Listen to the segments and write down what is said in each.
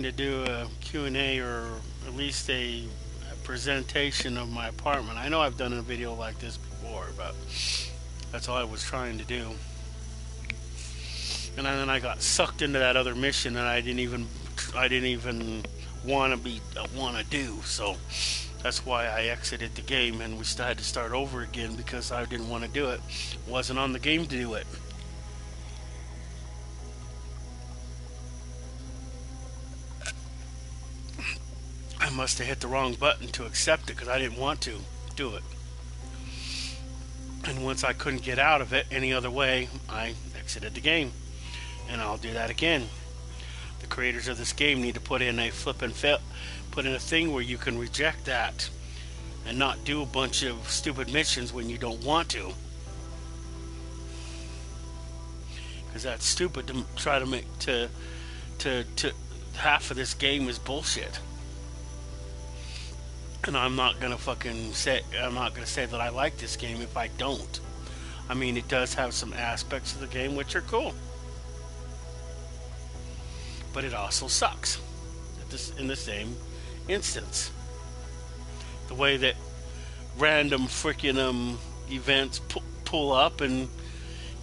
to do a Q&A or at least a presentation of my apartment. I know I've done a video like this before, but that's all I was trying to do. And then I got sucked into that other mission that I didn't even want to do. So that's why I exited the game and we still had to start over again because I didn't want to do it. Wasn't on the game to do it. I must have hit the wrong button to accept it because I didn't want to do it. And once I couldn't get out of it any other way, I exited the game. And I'll do that again. The creators of this game need to put in a put in a thing where you can reject that and not do a bunch of stupid missions when you don't want to. Because that's stupid to try to make to half of this game is bullshit. And I'm not gonna say that I like this game if I don't. I mean, it does have some aspects of the game which are cool, but it also sucks. In the same instance, the way that random freaking events pull up and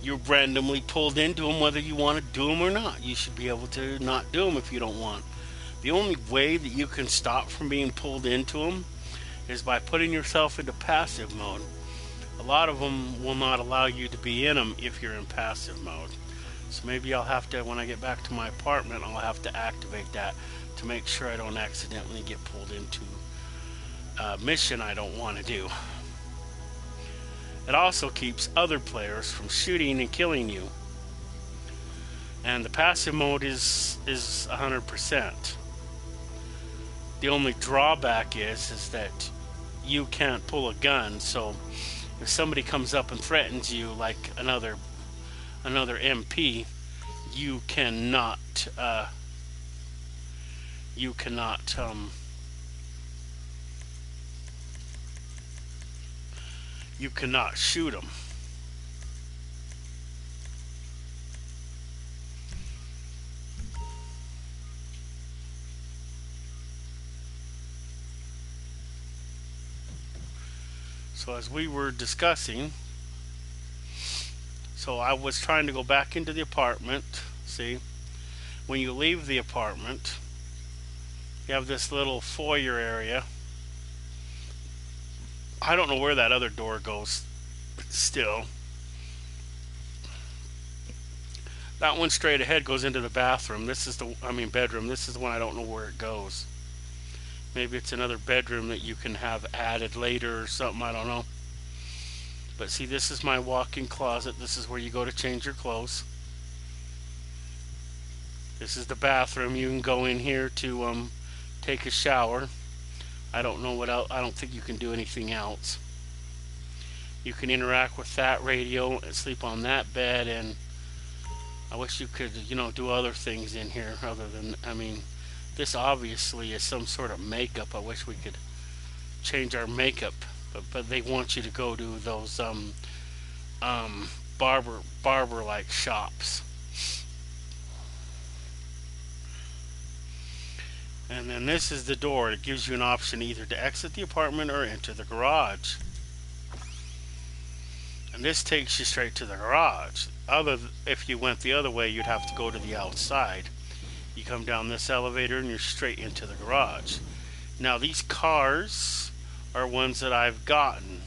you're randomly pulled into them, whether you want to do them or not. You should be able to not do them if you don't want. The only way that you can stop from being pulled into them is by putting yourself into passive mode. A lot of them will not allow you to be in them if you're in passive mode. So maybe I'll have to, when I get back to my apartment, I'll have to activate that to make sure I don't accidentally get pulled into a mission I don't want to do. It also keeps other players from shooting and killing you. And the passive mode is 100%. The only drawback is that you can't pull a gun. So if somebody comes up and threatens you like another MP, you cannot you cannot you cannot shoot them. So as we were discussing, so I was trying to go back into the apartment. See, when you leave the apartment, you have this little foyer area. I don't know where that other door goes still. That one straight ahead goes into the bathroom. Bedroom. This is the one I don't know where it goes. Maybe it's another bedroom that you can have added later or something, I don't know. But see, this is my walk-in closet. This is where you go to change your clothes. This is the bathroom. You can go in here to take a shower. I don't know what else. I don't think you can do anything else. You can interact with that radio and sleep on that bed, and I wish you could, do other things in here other than, this obviously is some sort of makeup. I wish we could change our makeup, but they want you to go to those barber like shops. And then this is the door. It gives you an option either to exit the apartment or enter the garage. And this takes you straight to the garage. If you went the other way, you'd have to go to the outside. You come down this elevator and you're straight into the garage. Now these cars are ones that I've gotten.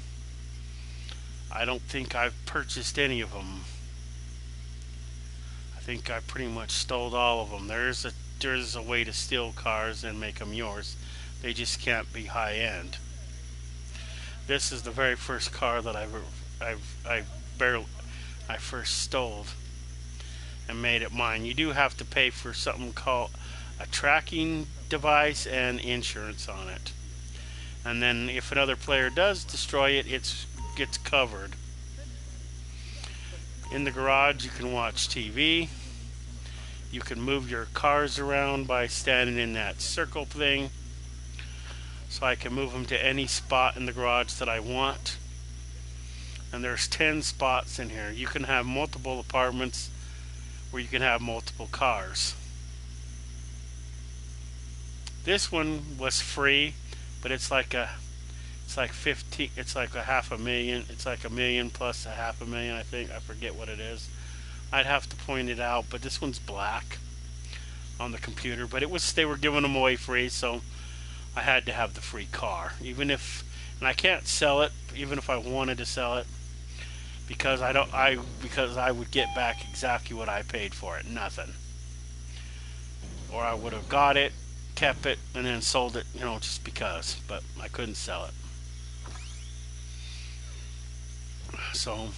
I don't think I've purchased any of them. I think I pretty much stole all of them. There's a way to steal cars and make them yours. They just can't be high end. This is the very first car that I first stole and made it mine. You do have to pay for something called a tracking device and insurance on it. And then if another player does destroy it, it gets covered. In the garage you can watch TV. You can move your cars around by standing in that circle thing. So I can move them to any spot in the garage that I want. And there's 10 spots in here. You can have multiple apartments where you can have multiple cars. This one was free, but it's like 15, it's like a half a million, it's like a million plus a half a million, I think. I forget what it is. I'd have to point it out, but this one's black on the computer, but it was, they were giving them away free, so I had to have the free car, even if, and I can't sell it, even if I wanted to sell it, because because I would get back exactly what I paid for it, nothing. Or I would have got it, kept it, and then sold it, just because, but I couldn't sell it. So,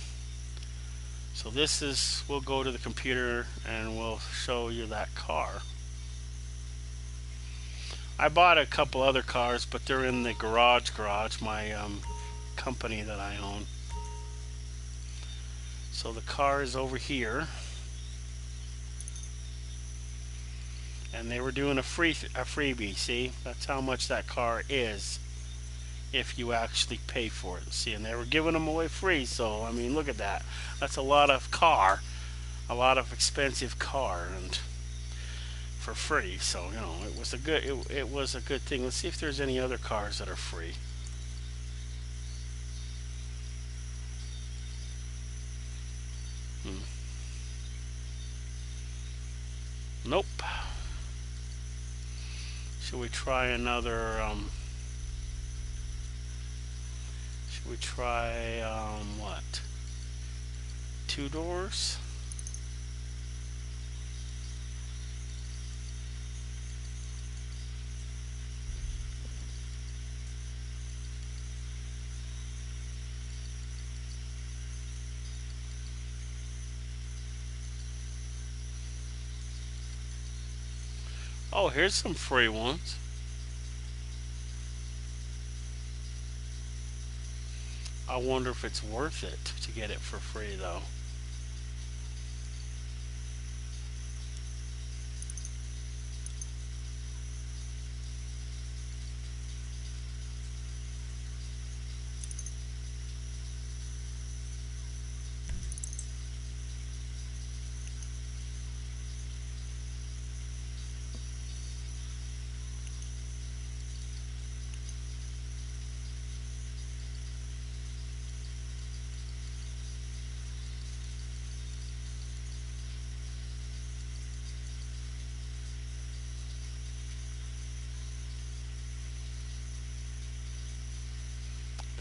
so this is, we'll go to the computer and we'll show you that car. I bought a couple other cars, but they're in the garage, my company that I own. So the car is over here, and they were doing a freebie. See, that's how much that car is if you actually pay for it. See, and they were giving them away free. So I mean, look at that. That's a lot of car, a lot of expensive car, and for free. So it was a good it was a good thing. Let's see if there's any other cars that are free. Hmm. Nope. Should we try another? Should we try what? Two doors? Oh, here's some free ones. I wonder if it's worth it to get it for free though.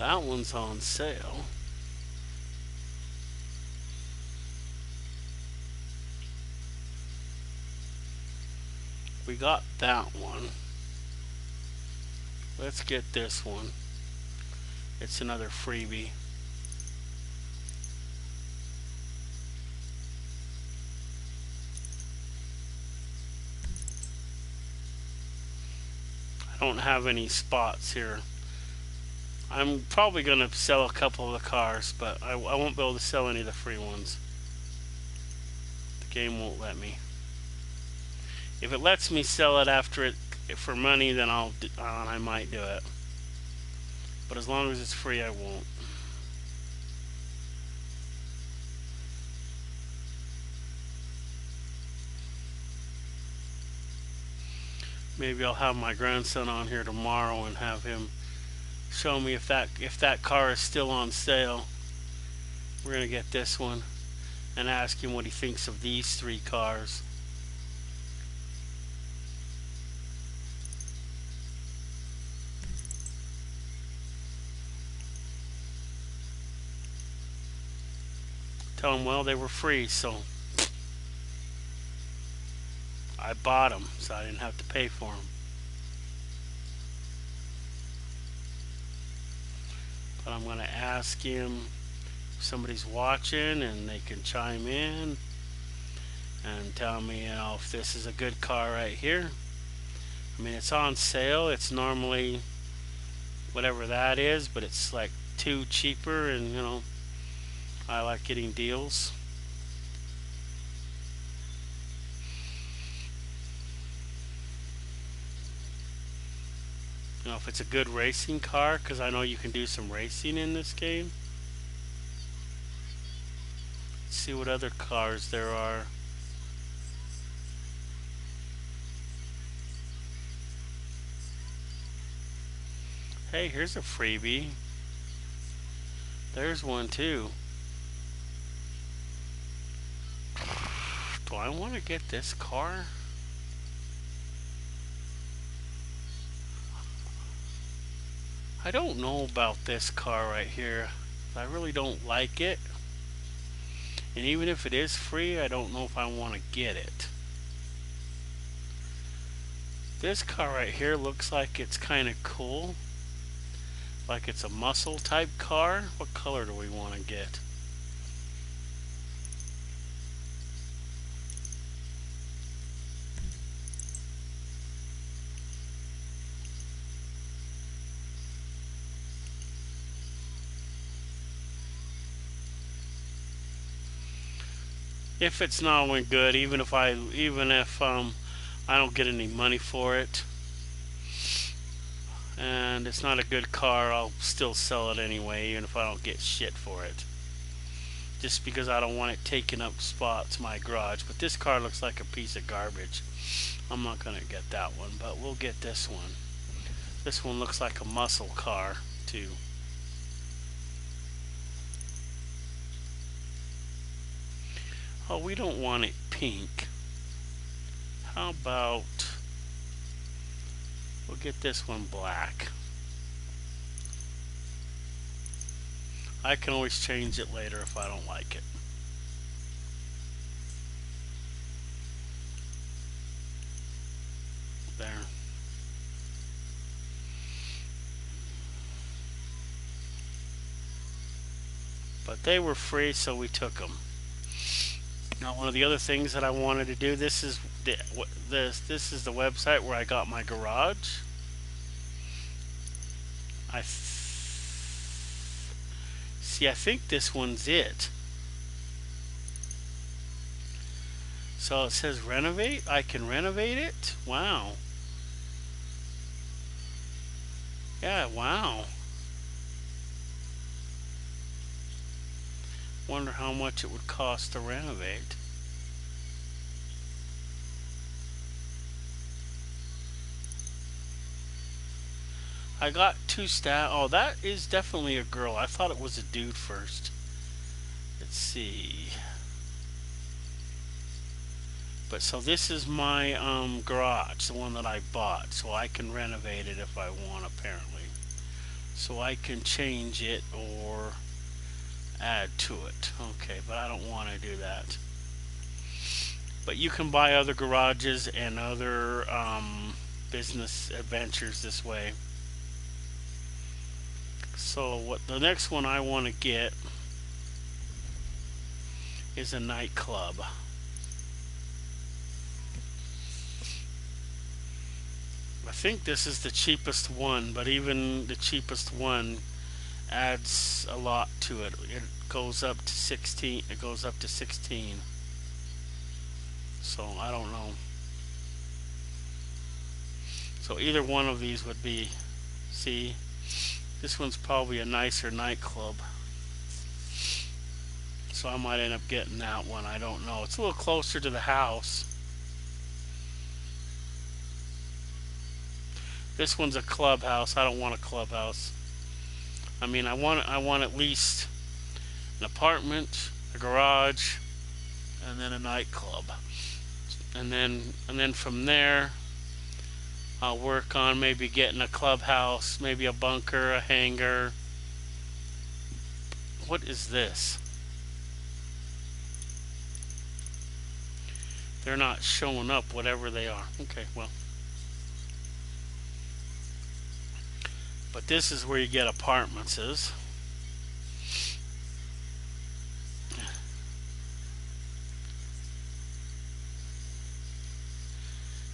That one's on sale. We got that one. Let's get this one. It's another freebie. I don't have any spots here. I'm probably going to sell a couple of the cars, but I won't be able to sell any of the free ones. The game won't let me. If it lets me sell it after it for money, then I might do it. But as long as it's free, I won't. Maybe I'll have my grandson on here tomorrow and have him show me if that car is still on sale. We're gonna get this one and ask him what he thinks of these three cars. Tell him, well, they were free, so I bought them, so I didn't have to pay for them. But I'm gonna ask him if somebody's watching and they can chime in and tell me, if this is a good car right here. I mean, it's on sale. It's normally whatever that is, but it's like two cheaper, and I like getting deals. If it's a good racing car, because I know you can do some racing in this game. Let's see what other cars there are. Hey, here's a freebie. There's one too. Do I want to get this car? I don't know about this car right here. I really don't like it. And even if it is free, I don't know if I want to get it. This car right here looks like it's kind of cool. Like it's a muscle type car. What color do we want to get? If it's not only good, even if I don't get any money for it, and it's not a good car, I'll still sell it anyway, even if I don't get shit for it. Just because I don't want it taking up spots in my garage. But this car looks like a piece of garbage. I'm not gonna get that one, but we'll get this one. This one looks like a muscle car too. Oh, we don't want it pink. How about we'll get this one black. I can always change it later if I don't like it. There. But they were free, so we took them. Now, one of the other things that I wanted to do, this is the website where I got my garage. I think this one's it. So it says renovate. I can renovate it. Wow. Yeah, wow. Wonder how much it would cost to renovate. I got two stat. Oh, that is definitely a girl. I thought it was a dude first. Let's see. But so this is my garage, the one that I bought. So I can renovate it if I want, apparently. So I can change it or add to it. Okay, but I don't want to do that. But you can buy other garages and other business adventures this way. So what the next one I want to get is a nightclub. I think this is the cheapest one, but even the cheapest one adds a lot to it. It goes up to 16. It goes up to 16. So I don't know. So either one of these would be. See, this one's probably a nicer nightclub. So I might end up getting that one. I don't know. It's a little closer to the house. This one's a clubhouse. I don't want a clubhouse. I mean, I want at least an apartment, a garage, and then a nightclub. And then from there, I'll work on maybe getting a clubhouse, maybe a bunker, a hangar. What is this? They're not showing up, whatever they are. Okay, well. But this is where you get apartments is.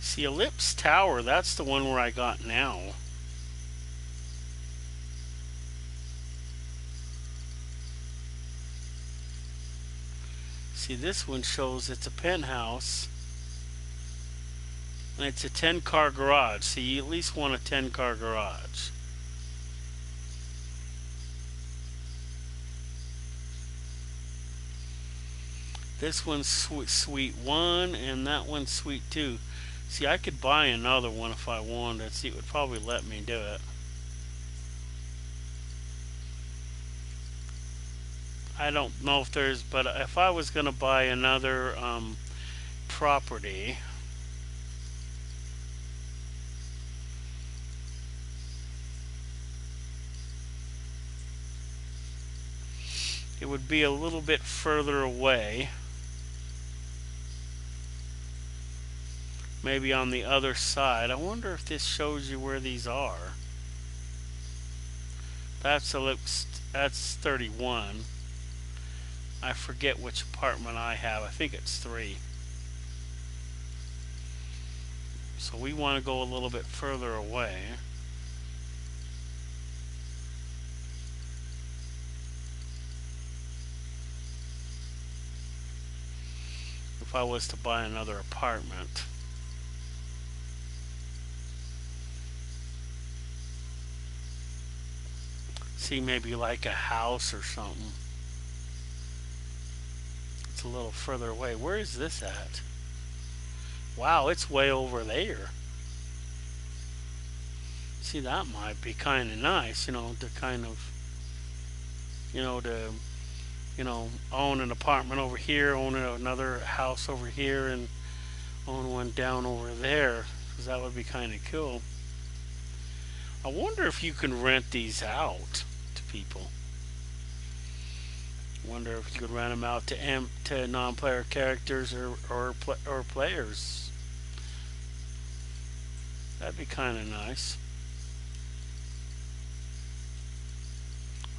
See, Ellipse Tower, that's the one where I got now. See, this one shows it's a penthouse. And it's a 10-car garage. So you at least want a 10-car garage. This one's suite 1 and that one's suite 2. See, I could buy another one if I wanted. See, it would probably let me do it. I don't know if there's, but if I was gonna buy another property, it would be a little bit further away. Maybe on the other side. I wonder if this shows you where these are. That's 31. I forget which apartment I have. I think it's 3. So we want to go a little bit further away. If I was to buy another apartment. See, maybe like a house or something. It's a little further away. Where is this at? Wow, it's way over there. See, that might be kind of nice, to kind of, to, own an apartment over here, own another house over here, and own one down over there, because that would be kind of cool. I wonder if you can rent these out to people. I wonder if you could rent them out to non-player characters or players. That'd be kind of nice.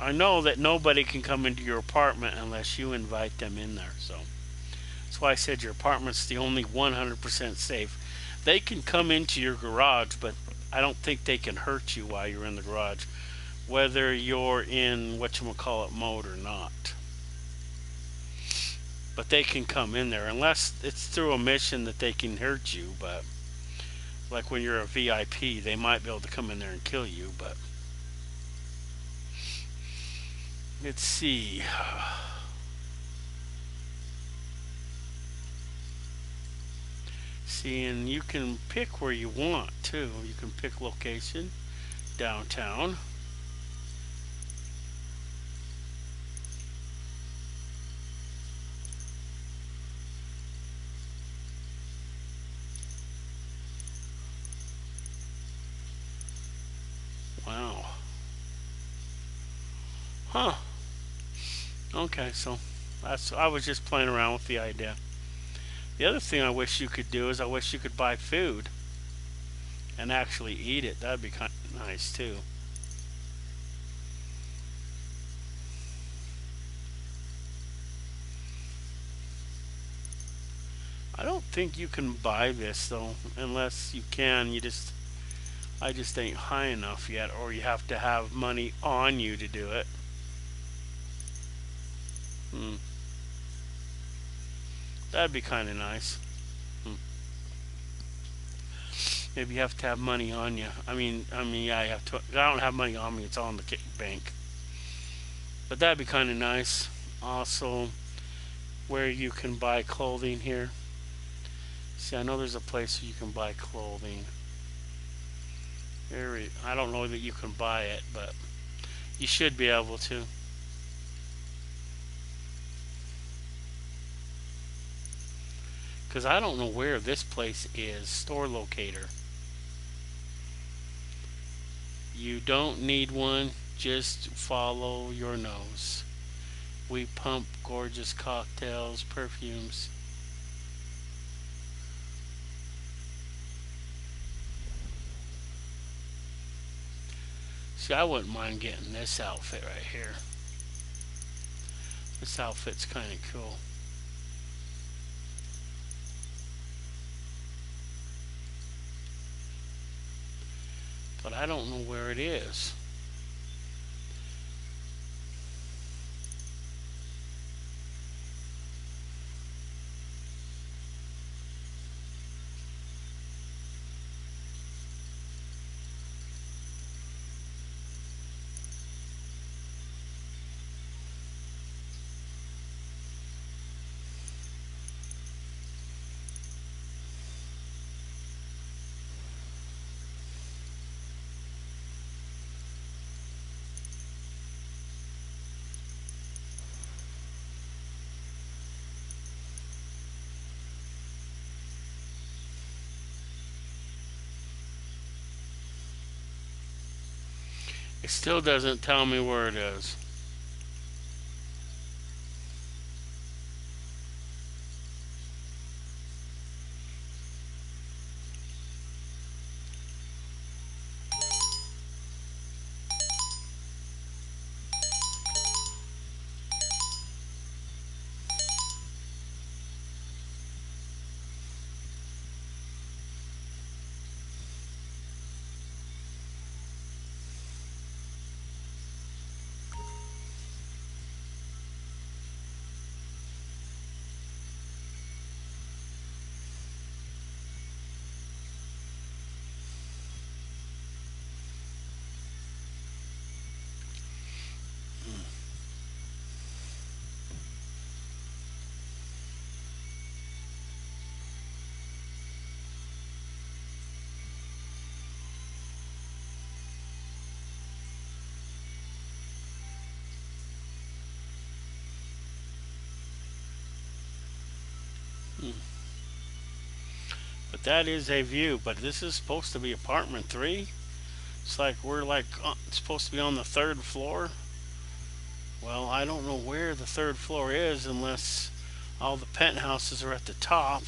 I know that nobody can come into your apartment unless you invite them in there, so that's why I said your apartment's the only 100% safe. They can come into your garage, but I don't think they can hurt you while you're in the garage, whether you're in whatchamacallit mode or not. But they can come in there, unless it's through a mission that they can hurt you, but like when you're a VIP, they might be able to come in there and kill you, but let's see. See, and you can pick where you want too. You can pick location, downtown. Wow. Huh. Okay, so I was just playing around with the idea. The other thing I wish you could do is I wish you could buy food and actually eat it. That'd be kind of nice too. I don't think you can buy this though, unless you can. I just ain't high enough yet, or you have to have money on you to do it. Hmm. That'd be kind of nice. Hmm. Maybe you have to have money on you. Yeah, you have to. I don't have money on me. It's all in the bank. But that'd be kind of nice. Also, where you can buy clothing here. See, I know there's a place where you can buy clothing. I don't know that you can buy it, but you should be able to. Because I don't know where this place is. Store locator. You don't need one. Just follow your nose. We pump gorgeous cocktails, perfumes. See, I wouldn't mind getting this outfit right here. This outfit's kind of cool. But I don't know where it is. It still doesn't tell me where it is. But that is a view. But this is supposed to be apartment 3. It's like we're like supposed to be on the 3rd floor. Well, I don't know where the 3rd floor is unless all the penthouses are at the top.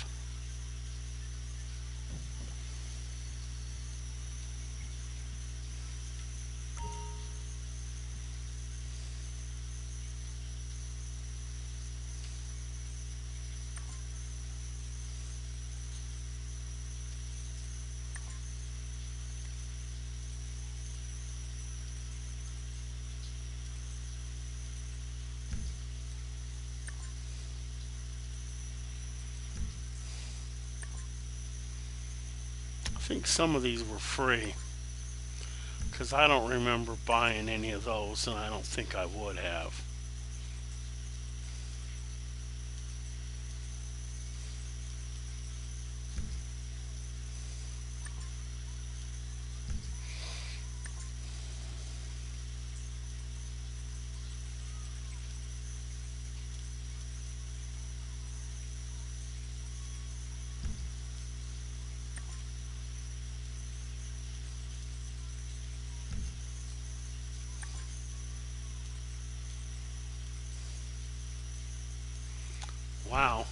I think some of these were free because I don't remember buying any of those, and I don't think I would have. Wow.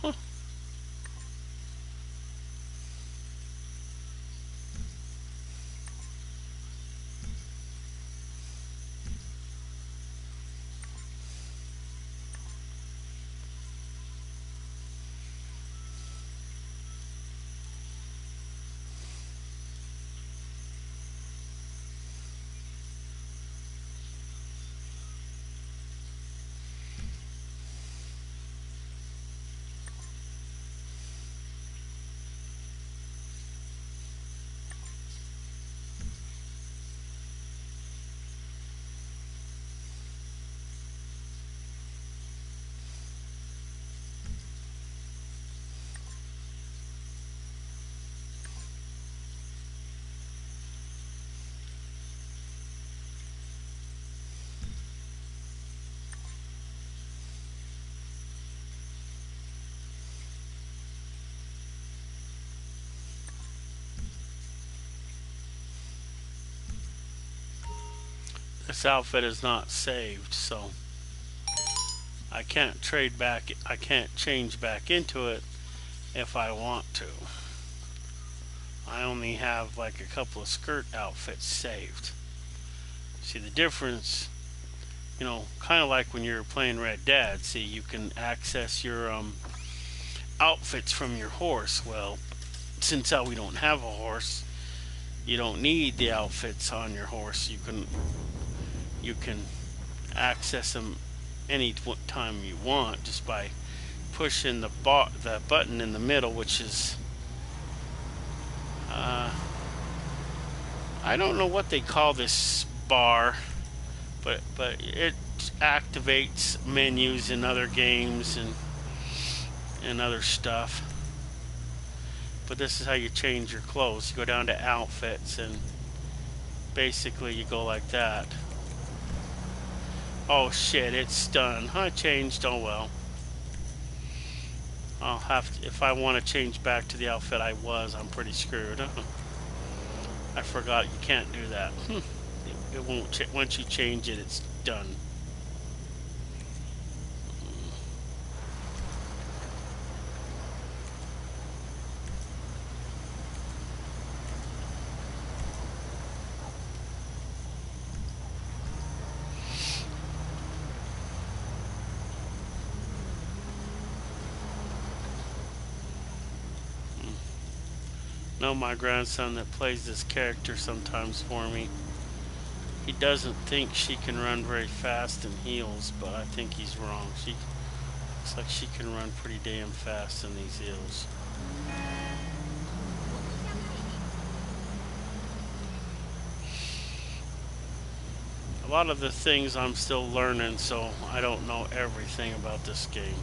This outfit is not saved, so I can't trade back. I can't change back into it if I want to. I only have like a couple of skirt outfits saved. See the difference? Kind of like when you're playing Red Dead. See, you can access your outfits from your horse. Well, since we don't have a horse, you don't need the outfits on your horse. You can access them any time you want just by pushing the button in the middle, which is I don't know what they call this bar, but it activates menus in other games and other stuff. But this is how you change your clothes. You go down to outfits and basically you go like that. Oh shit, it's done. I changed, oh well. I'll have to, if I want to change back to the outfit I'm pretty screwed. I forgot you can't do that. It won't. Once you change it, it's done. No, my grandson that plays this character sometimes for me. He doesn't think she can run very fast in heels, but I think he's wrong. She looks like she can run pretty damn fast in these heels. A lot of the things I'm still learning, so I don't know everything about this game.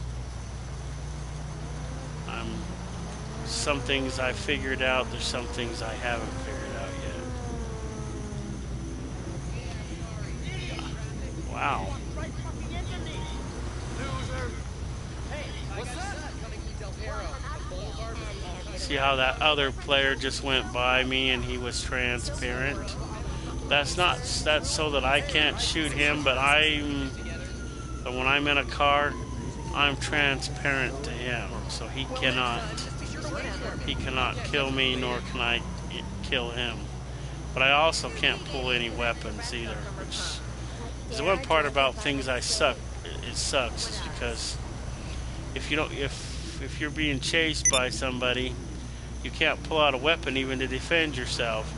Some things I figured out, there's some things I haven't figured out yet. Wow. See how that other player just went by me and he was transparent? That's so that I can't shoot him, but when I'm in a car, I'm transparent to him, so he cannot kill me, nor can I kill him. But I also can't pull any weapons either, which is the one part about things it sucks, is because if you're being chased by somebody, you can't pull out a weapon even to defend yourself.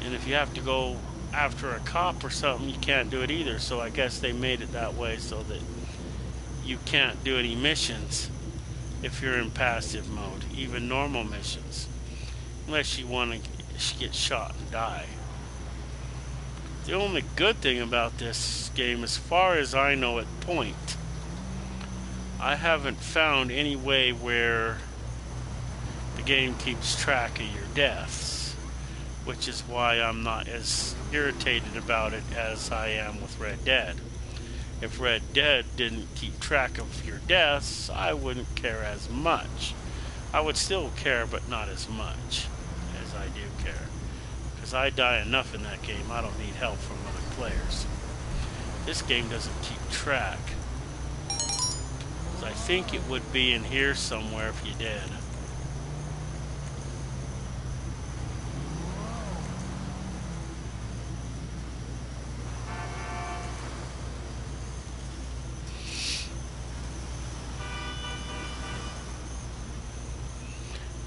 And if you have to go after a cop or something, you can't do it either. So I guess they made it that way so that you can't do any missions if you're in passive mode, even normal missions, unless you want to get shot and die. The only good thing about this game, as far as I know at point, I haven't found any way where the game keeps track of your deaths, which is why I'm not as irritated about it as I am with Red Dead. If Red Dead didn't keep track of your deaths, I wouldn't care as much. I would still care, but not as much as I do care. Because I die enough in that game, I don't need help from other players. This game doesn't keep track. I think it would be in here somewhere if you did.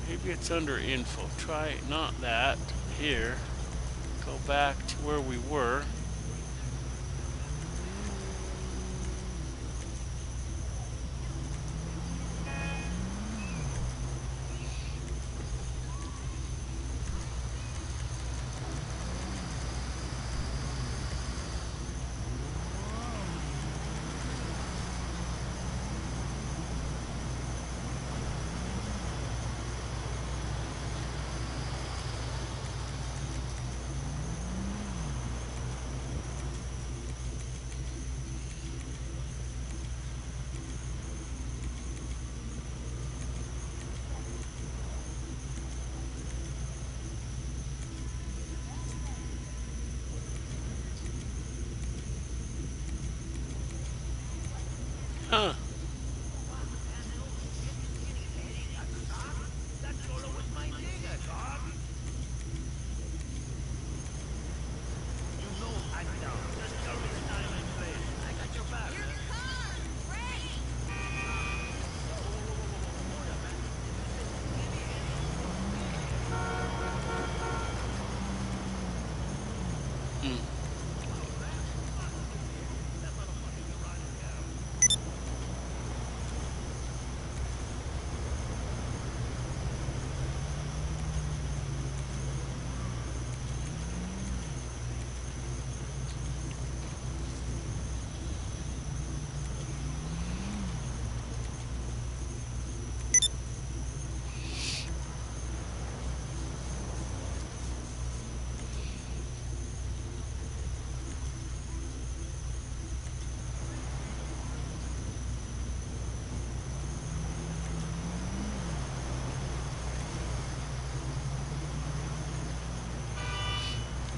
Maybe it's under info. Try not that. Here. Go back to where we were. Huh.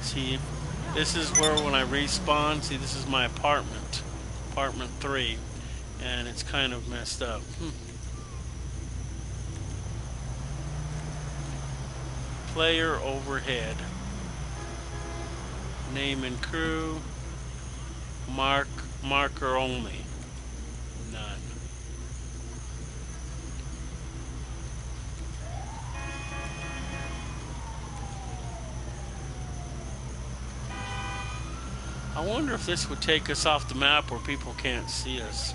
See, This is where when I respawn, see this is my apartment. Apartment 3. And it's kind of messed up. Player overhead. Name and crew. Marker only. None. I wonder if this would take us off the map where people can't see us.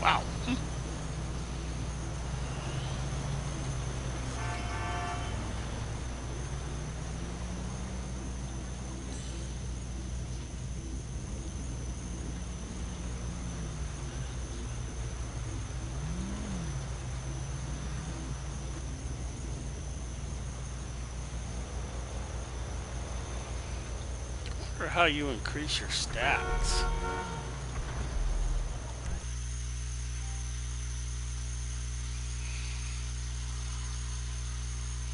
Wow. I wonder how you increase your stats.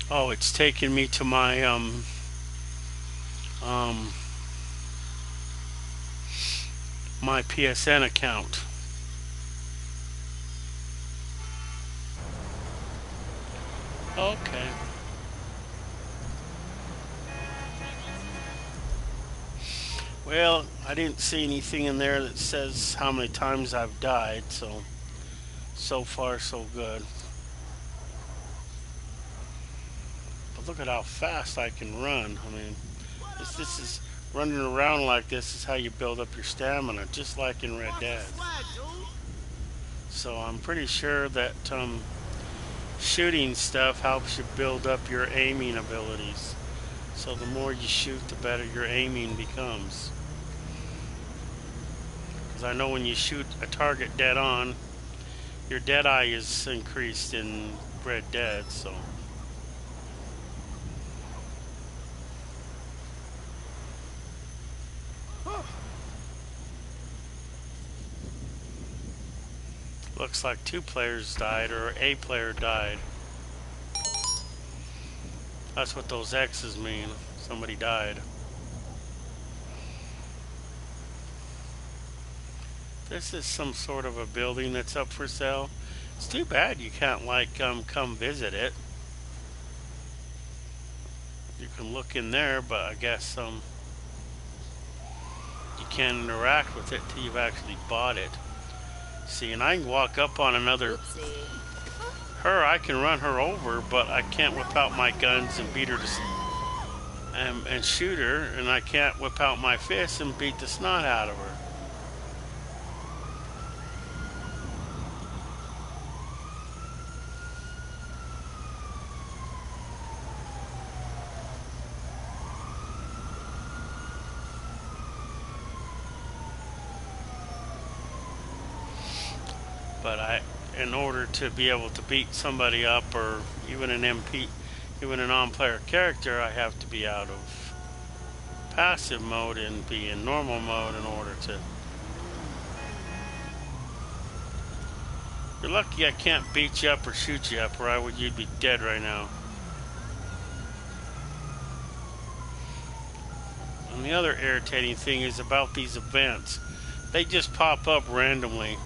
Oh, it's taking me to my um my PSN account. Okay. Well, I didn't see anything in there that says how many times I've died, so far so good. But look at how fast I can run. I mean, this is running around like this is how you build up your stamina, just like in Red Dead. So I'm pretty sure that shooting stuff helps you build up your aiming abilities. So the more you shoot, the better your aiming becomes. Because I know when you shoot a target dead on, your dead eye is increased in Red Dead, so. Looks like 2 players died, or a player died. That's what those X's mean. Somebody died. This is some sort of a building that's up for sale. It's too bad you can't, like, come visit it. You can look in there, but I guess, you can't interact with it till you've actually bought it. See, and I can walk up on another... Her, I can run her over, but I can't whip out my guns and beat her to... and shoot her, and I can't whip out my fist and beat the snot out of her. But in order to be able to beat somebody up, or even an MP, even a non-player character, I have to be out of passive mode and be in normal mode in order to... You're lucky I can't beat you up or shoot you up, or you'd be dead right now. And the other irritating thing is about these events. They just pop up randomly.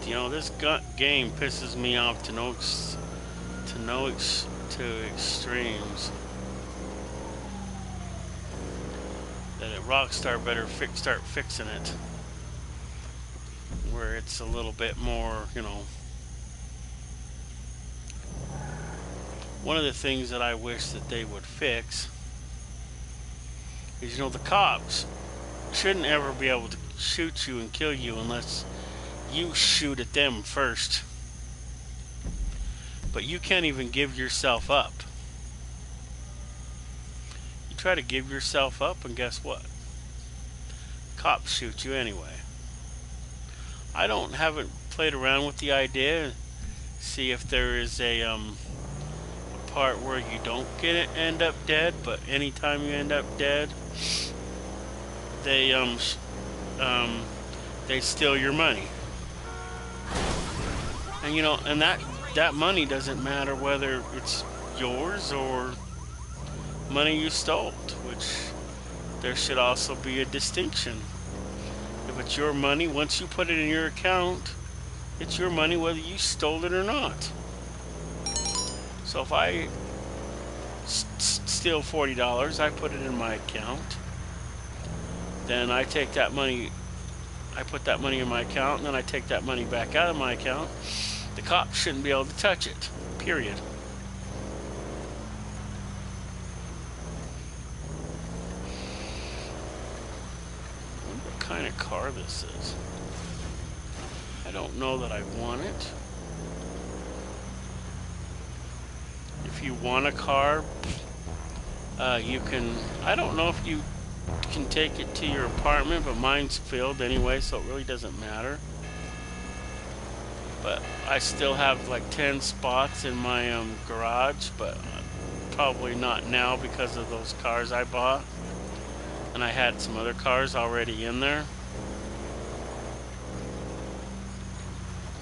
You know, this game pisses me off to extremes. That Rockstar better start fixing it, where it's a little bit more, you know. One of the things that I wish that they would fix is, you know, the cops shouldn't ever be able to shoot you and kill you unless you shoot at them first. But you can't even give yourself up. You try to give yourself up, and guess what? Cops shoot you anyway. Haven't played around with the idea. See if there is a part where you don't end up dead, but anytime you end up dead, they steal your money. And you know, and that money doesn't matter whether it's yours or money you stole, which there should also be a distinction. If it's your money, once you put it in your account, it's your money whether you stole it or not. So if I steal $40, I put it in my account, then I take that money, I put that money in my account, and then I take that money back out of my account. The cops shouldn't be able to touch it, period. I wonder what kind of car this is. I don't know that I want it. If you want a car, you can, I don't know if you can take it to your apartment, but mine's filled anyway, so it really doesn't matter. But I still have like 10 spots in my garage, but probably not now because of those cars I bought. And I had some other cars already in there.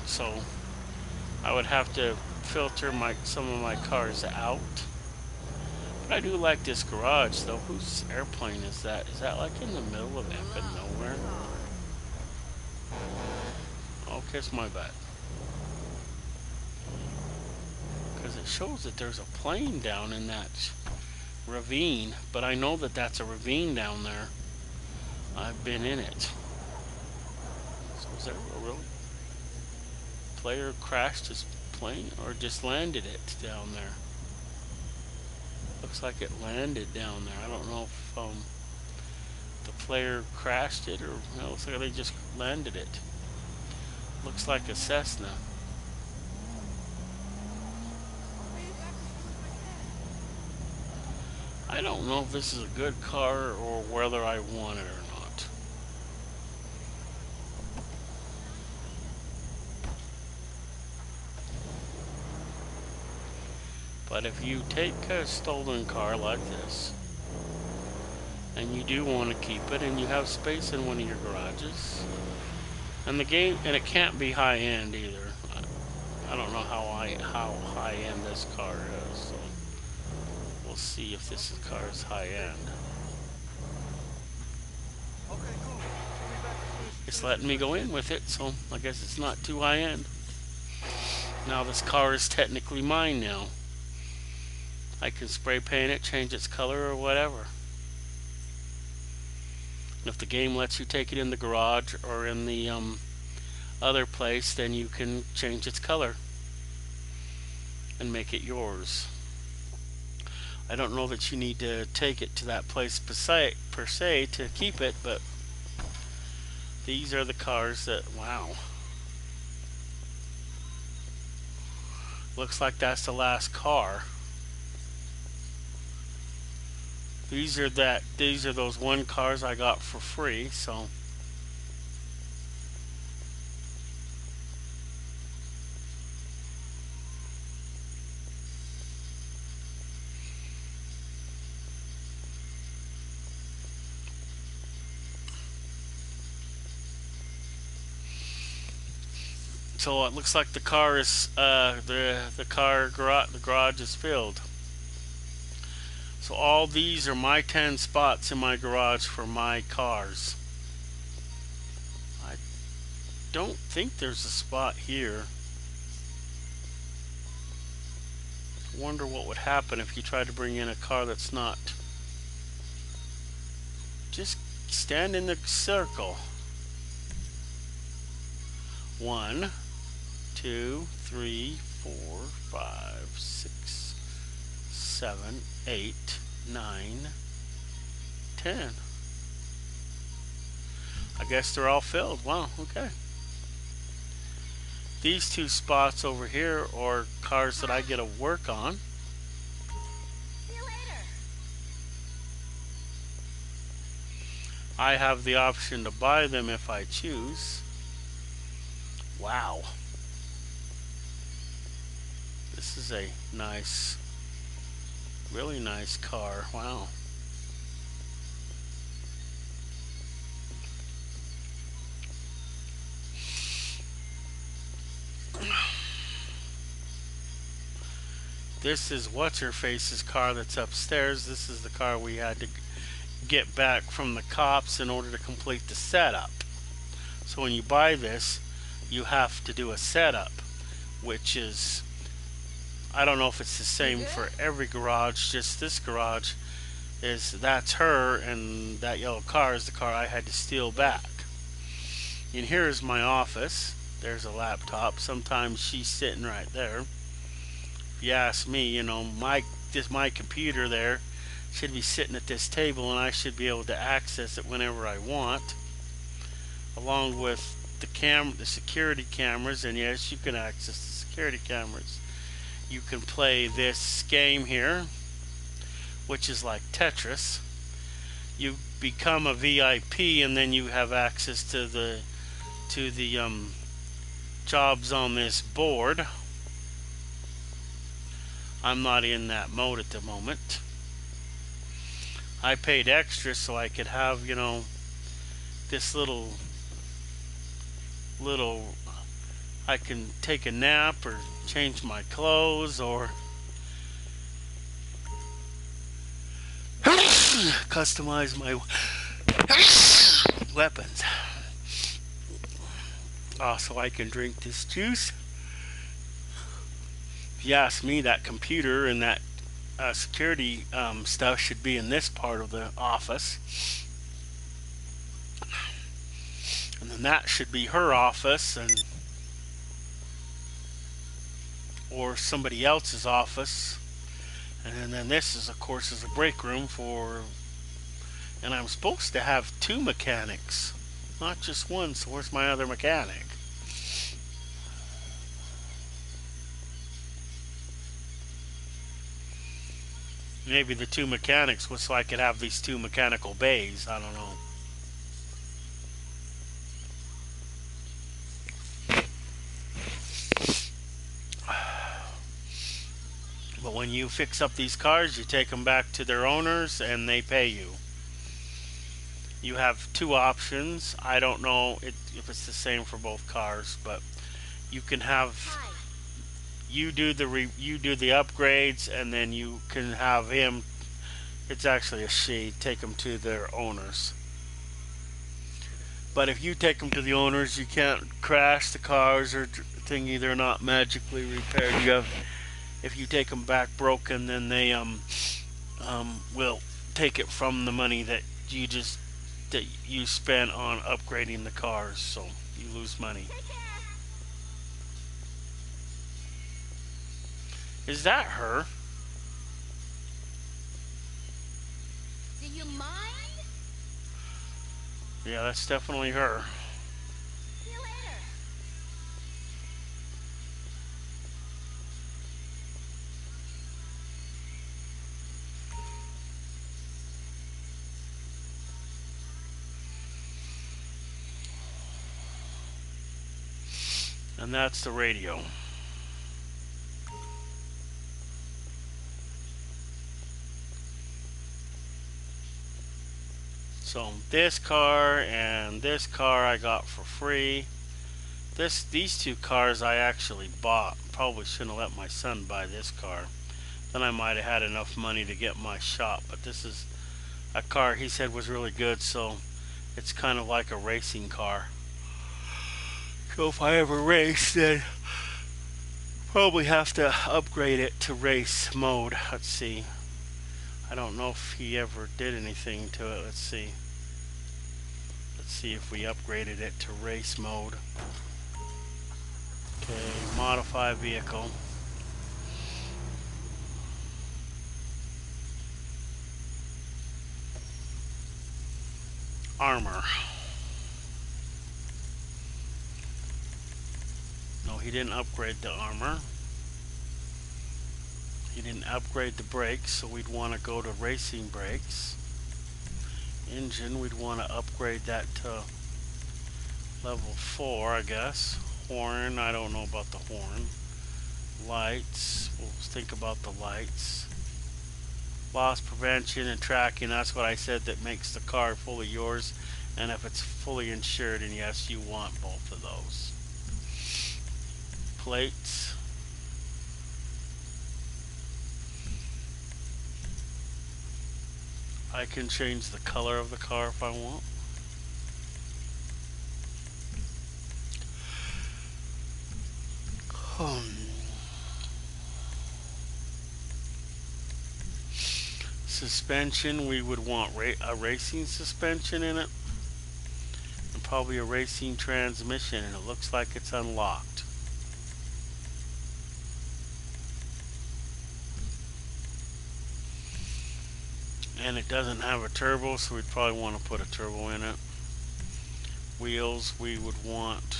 So I would have to filter some of my cars out. But I do like this garage, though. Whose airplane is that? Is that like in the middle of effing nowhere? Oh, kiss my butt. Because it shows that there's a plane down in that ravine, but I know that that's a ravine down there. I've been in it. So is there a real player crashed his plane or just landed it down there? Looks like it landed down there. I don't know if the player crashed it or no, it looks like they just landed it. Looks like a Cessna. I don't know if this is a good car or whether I want it or not. But if you take a stolen car like this, and you do want to keep it, and you have space in one of your garages, and the game, and it can't be high end either. I don't know how high end this car is, so we'll see if this car is high end. It's letting me go in with it, so I guess it's not too high end. Now this car is technically mine now. I can spray paint it, change its color or whatever. And if the game lets you take it in the garage or in the other place, then you can change its color and make it yours. I don't know that you need to take it to that place per se to keep it, but these are the cars that, wow. Looks like that's the last car. These are those one cars I got for free, so it looks like the car is the garage is filled. So all these are my 10 spots in my garage for my cars. I don't think there's a spot here. I wonder what would happen if you tried to bring in a car that's not. Just stand in the circle. 1, 2, 3, 4, 5, 6, 7, 8, 9, 10. I guess they're all filled. Wow, okay. These 2 spots over here are cars that I get to work on. See you later. I have the option to buy them if I choose. Wow. This is a nice, really nice car. Wow. This is What's-Her-Face's car that's upstairs. This is the car we had to get back from the cops in order to complete the setup. So when you buy this, you have to do a setup, which is, I don't know if it's the same for every garage, just this garage that's her, and that yellow car is the car I had to steal back. And here is my office. There's a laptop. Sometimes she's sitting right there. If you ask me, you know, my computer there should be sitting at this table, and I should be able to access it whenever I want, along with the security cameras. And yes, you can access the security cameras. You can play this game here, which is like Tetris. You become a VIP, and then you have access to the jobs on this board. I'm not in that mode at the moment. I paid extra so I could have, you know, this little I can take a nap or change my clothes or customize my weapons. So I can drink this juice. If you ask me, that computer and that security stuff should be in this part of the office. And then that should be her office, and or somebody else's office. And then this is, of course, is a break room for, and I'm supposed to have two mechanics, not just one. So where's my other mechanic? Maybe the two mechanics was so I could have these two mechanical bays. I don't know. But when you fix up these cars, you take them back to their owners and they pay you. You have two options. I don't know if it's the same for both cars, but you can have Hi. you do the upgrades, and then you can have him. It's actually a she. Take them to their owners. But if you take them to the owners, you can't crash the cars or thingy. They're not magically repaired. You have, if you take them back broken, then they will take it from the money that you spent on upgrading the cars. So you lose money. Take care. Is that her? Do you mind? Yeah, that's definitely her. See you later. And that's the radio. So this car and this car I got for free. These two cars I actually bought. Probably shouldn't have let my son buy this car. Then I might have had enough money to get my shop. But this is a car he said was really good, so it's kind of like a racing car. So if I ever race, then probably have to upgrade it to race mode. Let's see. I don't know if he ever did anything to it. Let's see. Let's see if we upgraded it to race mode. Okay, modify vehicle. Armor. No, he didn't upgrade the armor. He didn't upgrade the brakes, so we'd want to go to racing brakes. Engine, we'd want to upgrade that to level 4, I guess. Horn, I don't know about the horn. Lights, we'll think about the lights. Loss prevention and tracking, that's what I said that makes the car fully yours. And if it's fully insured, and yes, you want both of those. Plates. I can change the color of the car if I want. Suspension, we would want a racing suspension in it. And probably a racing transmission, and it looks like it's unlocked. And it doesn't have a turbo, so we'd probably want to put a turbo in it. Wheels, we would want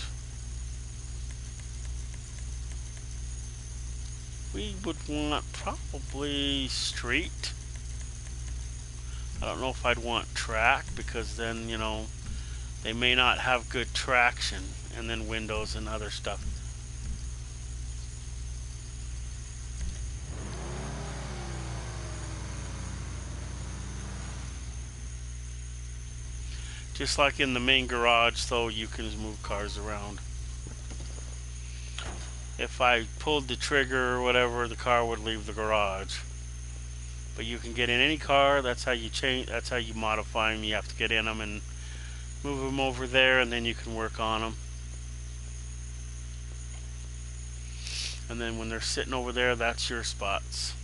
probably street. I don't know if I'd want track, because then, you know, they may not have good traction. And then windows and other stuff. Just like in the main garage, though, you can move cars around. If I pulled the trigger or whatever, the car would leave the garage. But you can get in any car. That's how you change. That's how you modify them. You have to get in them and move them over there, and then you can work on them. And then when they're sitting over there, that's your spots.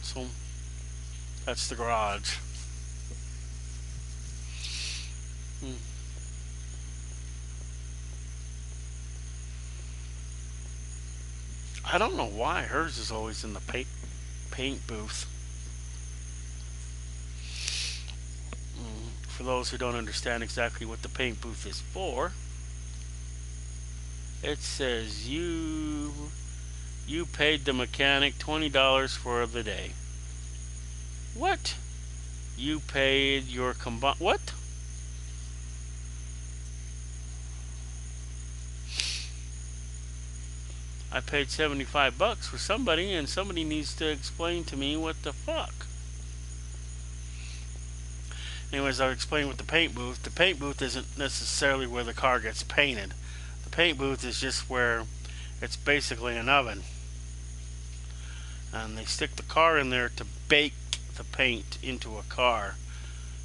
So that's the garage. I don't know why hers is always in the paint booth. For those who don't understand exactly what the paint booth is for, it says you paid the mechanic $20 for the day. What? You paid your what? I paid $75 for somebody, and somebody needs to explain to me what the fuck. Anyways, I'll explain with the paint booth. The paint booth isn't necessarily where the car gets painted. The paint booth is just where it's basically an oven. And they stick the car in there to bake the paint into a car.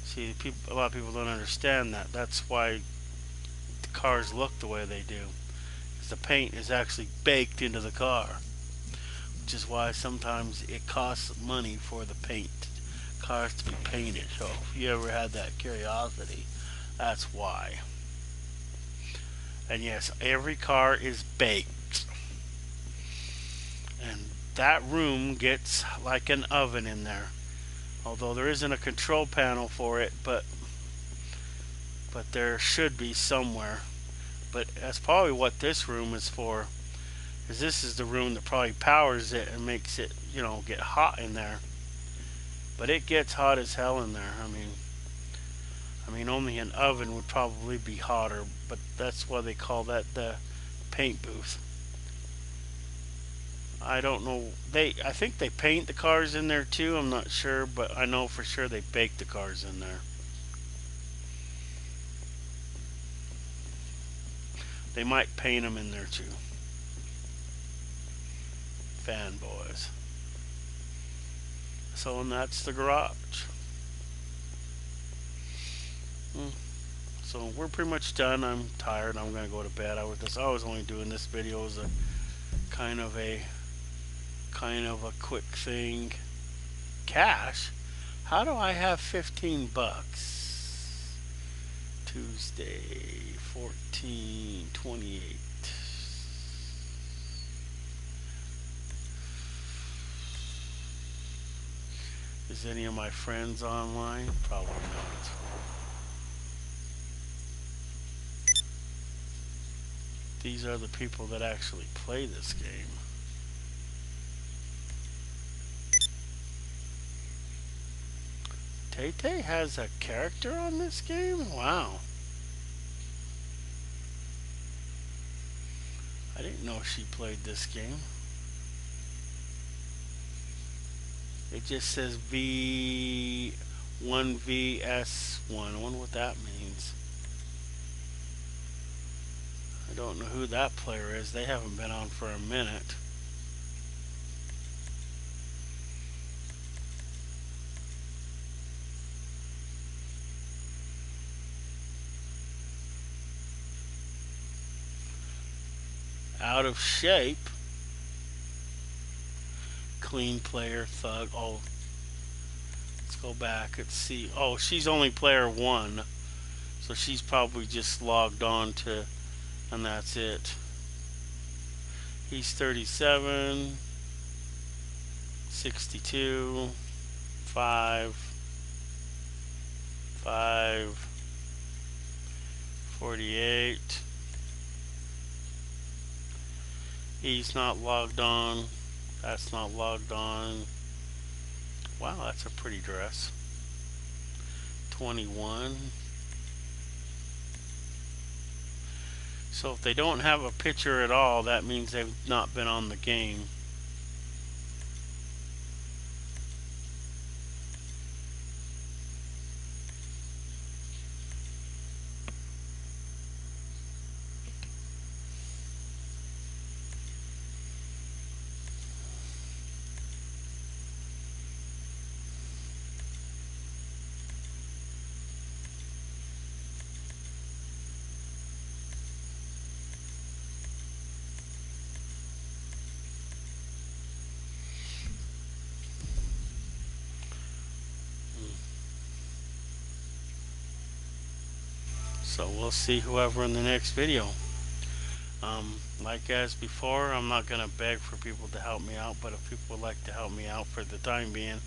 See, a lot of people don't understand that. That's why the cars look the way they do. The paint is actually baked into the car, which is why sometimes it costs money for the cars to be painted. So if you ever had that curiosity, that's why. And yes, every car is baked, and that room gets like an oven in there, although there isn't a control panel for it, but there should be somewhere. But that's probably what this room is for, because this is the room that probably powers it and makes it, get hot in there. But it gets hot as hell in there. I mean, only an oven would probably be hotter, but that's why they call that the paint booth. I don't know. I think they paint the cars in there too. I'm not sure, but I know for sure they bake the cars in there. They might paint them in there too. Fanboys. So, and that's the garage. So we're pretty much done. I'm tired. I'm gonna go to bed. I was only doing this video as a kind of a quick thing. Cash? How do I have $15? Tuesday, 14/28. Is any of my friends online? Probably not. These are the people that actually play this game. Tay-Tay has a character on this game? Wow. I didn't know she played this game. It just says V1VS1. I wonder what that means. I don't know who that player is. They haven't been on for a minute. Out of shape. Clean player, thug. Oh, let's go back. Let's see. Oh, she's only player 1. So she's probably just logged on to, and that's it. He's 37, 62, 5, 48. He's not logged on. That's not logged on. Wow, that's a pretty dress. 21. So if they don't have a picture at all, that means they've not been on the game. So we'll see whoever in the next video. Like as before, I'm not gonna beg for people to help me out, but if people would like to help me out for the time being,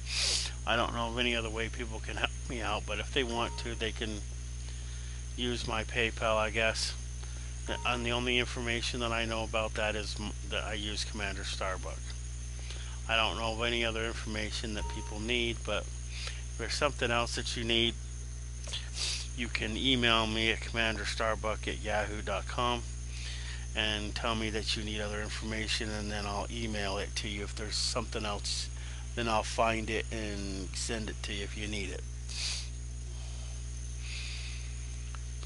I don't know of any other way people can help me out, but if they want to, they can use my PayPal, I guess. And the only information that I know about that is that I use Commander Starbuck. I don't know of any other information that people need, but if there's something else that you need, you can email me at commanderstarbuck@yahoo.com and tell me that you need other information, and then I'll email it to you. If there's something else, then I'll find it and send it to you if you need it.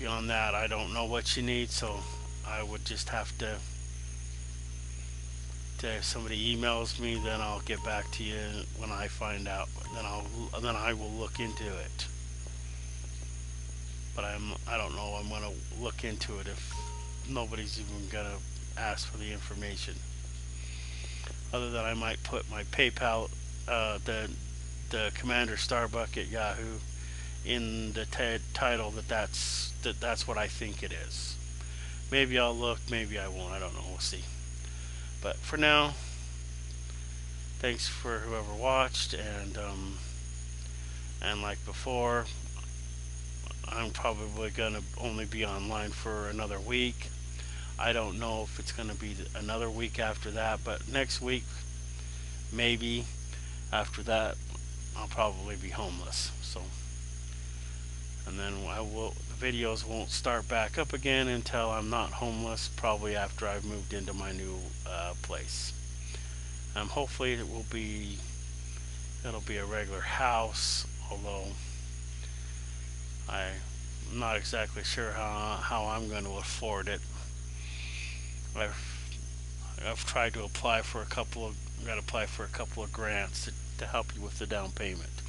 Beyond that, I don't know what you need, so I would just have to if somebody emails me, then I'll get back to you when I find out. Then I will look into it. But I don't know. I'm gonna look into it if nobody's even gonna ask for the information. Other than I might put my PayPal, the Commander Starbuck at Yahoo, in the title that's what I think it is. Maybe I'll look, maybe I won't. I don't know. We'll see. But for now, thanks for whoever watched, and like before, I'm probably gonna only be online for another week. I don't know if it's gonna be another week after that, but next week, maybe. After that, I'll probably be homeless. So, and then the videos won't start back up again until I'm not homeless, probably after I've moved into my new place. Hopefully it'll be a regular house, although I'm not exactly sure how I'm going to afford it. I've tried to apply for a couple of grants to help you with the down payment,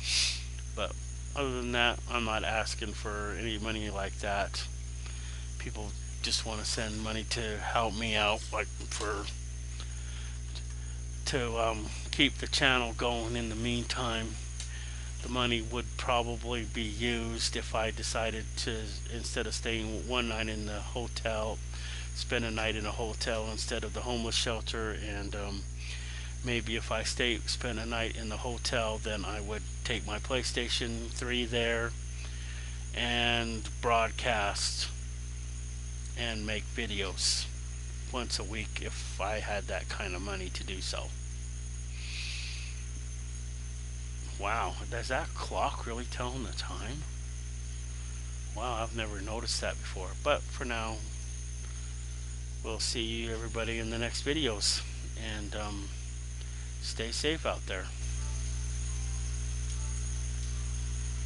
but other than that, I'm not asking for any money like that. People just want to send money to help me out, like to keep the channel going. In the meantime, the money would probably be used if I decided to, instead of staying one night in the hotel, spend a night in a hotel instead of the homeless shelter. And maybe if I spend a night in the hotel, then I would take my PlayStation 3 there and broadcast and make videos once a week if I had that kind of money to do so. Wow, does that clock really tell the time? Wow, I've never noticed that before. But for now, we'll see everybody in the next videos, and stay safe out there.